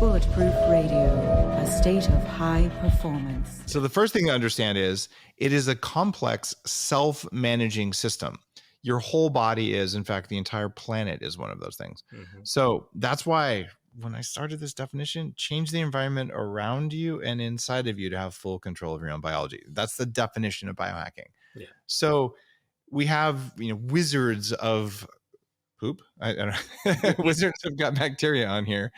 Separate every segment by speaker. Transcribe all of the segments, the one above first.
Speaker 1: Bulletproof Radio, a state of high performance.
Speaker 2: So the first thing to understand is it is a complex self-managing system. Your whole body is, in fact, the entire planet is one of those things. Mm-hmm. So that's why when I started this definition, change the environment around you and inside of you to have full control of your own biology. That's the definition of biohacking. Yeah. So we have, wizards of poop. I don't know. Wizards have got bacteria on here.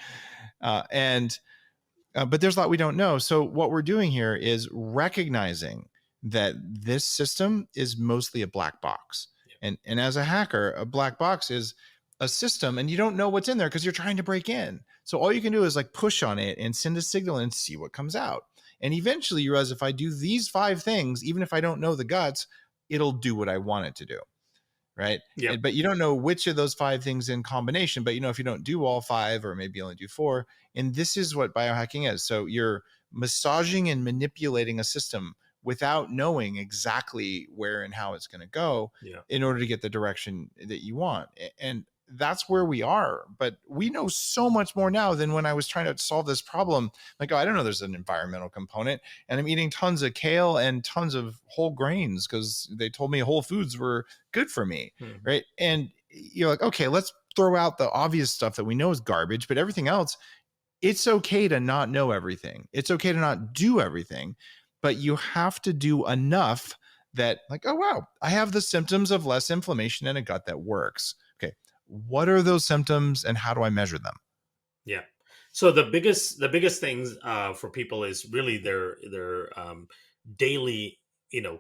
Speaker 2: But there's a lot we don't know. So what we're doing here is recognizing that this system is mostly a black box. Yeah. And as a hacker, a black box is a system and you don't know what's in there because you're trying to break in. So all you can do is like push on it and send a signal and see what comes out. And eventually you realize if I do these 5 things, even if I don't know the guts, it'll do what I want it to do. Right. Yeah. But you don't know which of those 5 things in combination, but if you don't do all 5 or maybe only do 4, and this is what biohacking is. So you're massaging and manipulating a system without knowing exactly where and how it's going to go in order to get the direction that you want. And that's where we are. But we know so much more now than when I was trying to solve this problem. Like, I don't know, there's an environmental component and I'm eating tons of kale and tons of whole grains because they told me whole foods were good for me. Mm-hmm. Right. And you're like, okay, let's throw out the obvious stuff that we know is garbage, but everything else, it's okay to not know everything. It's okay to not do everything, but you have to do enough that like, oh, wow, I have the symptoms of less inflammation and a gut that works. Okay. What are those symptoms and how do I measure them?
Speaker 3: Yeah. So the biggest things for people is really their daily,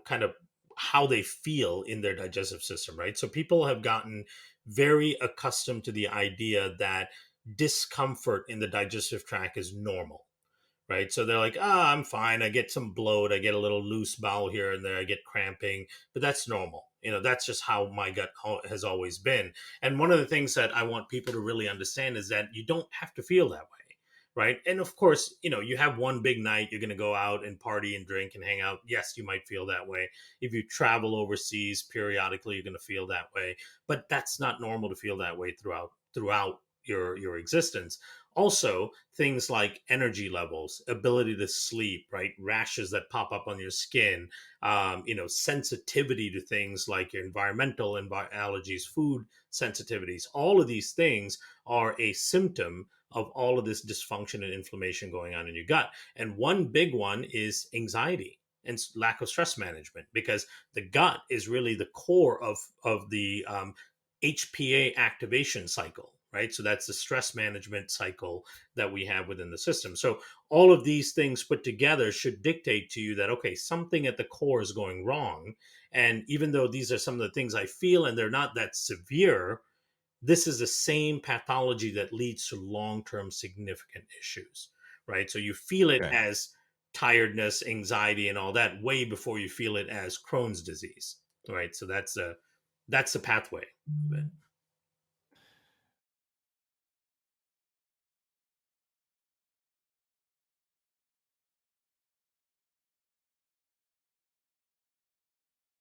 Speaker 3: kind of how they feel in their digestive system, right? So people have gotten very accustomed to the idea that discomfort in the digestive tract is normal, right? So they're like, I'm fine. I get some bloat. I get a little loose bowel here and there. I get cramping, but that's normal. That's just how my gut has always been. And one of the things that I want people to really understand is that you don't have to feel that way, right? And of course, you have one big night, you're going to go out and party and drink and hang out. Yes, you might feel that way. If you travel overseas periodically, you're going to feel that way. But that's not normal to feel that way throughout your existence. Also, things like energy levels, ability to sleep, right? Rashes that pop up on your skin, sensitivity to things like your environmental allergies, food sensitivities. All of these things are a symptom of all of this dysfunction and inflammation going on in your gut. And one big one is anxiety and lack of stress management, because the gut is really the core of the HPA activation cycle. Right. So that's the stress management cycle that we have within the system. So all of these things put together should dictate to you that, okay, something at the core is going wrong. And even though these are some of the things I feel and they're not that severe, this is the same pathology that leads to long-term significant issues. Right. So you feel it as tiredness, anxiety, and all that way before you feel it as Crohn's disease. Right. So that's the pathway of it.